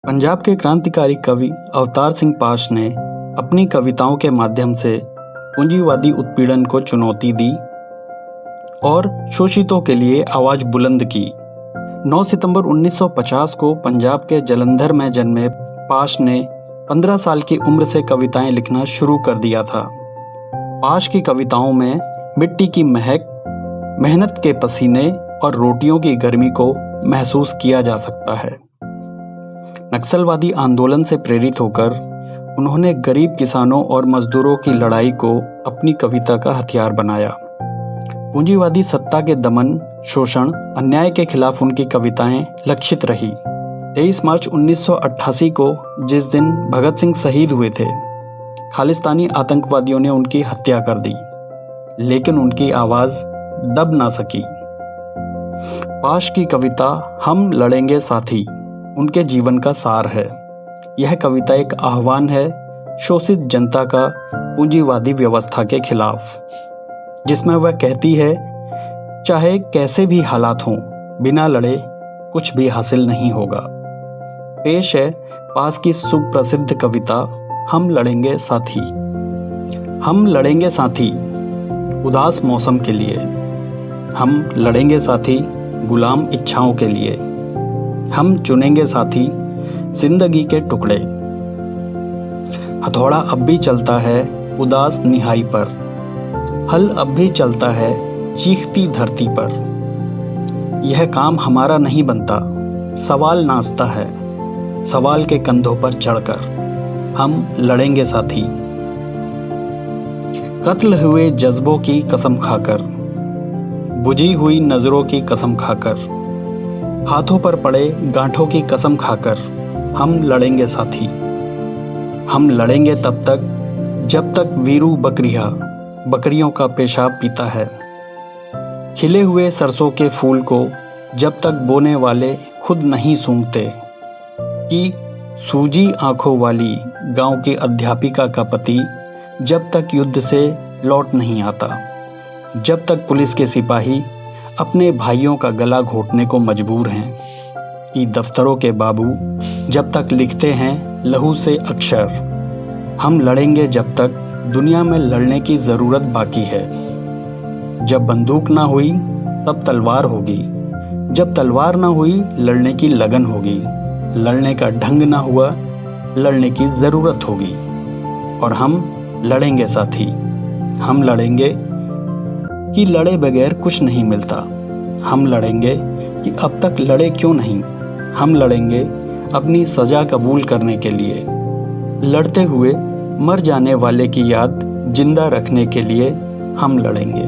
पंजाब के क्रांतिकारी कवि अवतार सिंह पाश ने अपनी कविताओं के माध्यम से पूंजीवादी उत्पीड़न को चुनौती दी और शोषितों के लिए आवाज बुलंद की। 9 सितंबर 1950 को पंजाब के जलंधर में जन्मे पाश ने 15 साल की उम्र से कविताएं लिखना शुरू कर दिया था। पाश की कविताओं में मिट्टी की महक, मेहनत के पसीने और रोटियों की गर्मी को महसूस किया जा सकता है। नक्सलवादी आंदोलन से प्रेरित होकर उन्होंने गरीब किसानों और मजदूरों की लड़ाई को अपनी कविता का हथियार बनाया। पूंजीवादी सत्ता के दमन, शोषण, अन्याय के खिलाफ उनकी कविताएं लक्षित रही। 23 मार्च 1988 को जिस दिन भगत सिंह शहीद हुए थे, खालिस्तानी आतंकवादियों ने उनकी हत्या कर दी, लेकिन उनकी आवाज दब ना सकी। पाश की कविता हम लड़ेंगे साथी उनके जीवन का सार है। यह कविता एक आह्वान है शोषित जनता का पूंजीवादी व्यवस्था के खिलाफ, जिसमें वह कहती है, चाहे कैसे भी हालात हों, बिना लड़े कुछ भी हासिल नहीं होगा। पेश है पाश की सुप्रसिद्ध कविता हम लड़ेंगे साथी। हम लड़ेंगे साथी उदास मौसम के लिए, हम लड़ेंगे साथी गुलाम इच्छाओं के लिए, हम चुनेंगे साथी जिंदगी के टुकड़े। हथौड़ा अब भी चलता है उदास निहाई पर, हल अब भी चलता है चीखती धरती पर। यह काम हमारा नहीं बनता, सवाल नाचता है सवाल के कंधों पर चढ़कर, हम लड़ेंगे साथी। कत्ल हुए जज्बों की कसम खाकर, बुझी हुई नजरों की कसम खाकर, हाथों पर पड़े गांठों की कसम खाकर, हम लड़ेंगे साथी। हम लड़ेंगे तब तक जब तक वीरू बकरियों का पेशाब पीता है, खिले हुए सरसों के फूल को जब तक बोने वाले खुद नहीं सूंघते, कि सूजी आंखों वाली गांव की अध्यापिका का पति जब तक युद्ध से लौट नहीं आता, जब तक पुलिस के सिपाही अपने भाइयों का गला घोटने को मजबूर हैं, कि दफ्तरों के बाबू जब तक लिखते हैं लहू से अक्षर। हम लड़ेंगे जब तक दुनिया में लड़ने की ज़रूरत बाकी है। जब बंदूक ना हुई तब तलवार होगी, जब तलवार ना हुई लड़ने की लगन होगी, लड़ने का ढंग ना हुआ लड़ने की ज़रूरत होगी। और हम लड़ेंगे साथी, हम लड़ेंगे कि लड़े बगैर कुछ नहीं मिलता। हम लड़ेंगे कि अब तक लड़े क्यों नहीं। हम लड़ेंगे अपनी सज़ा कबूल करने के लिए, लड़ते हुए मर जाने वाले की याद जिंदा रखने के लिए हम लड़ेंगे।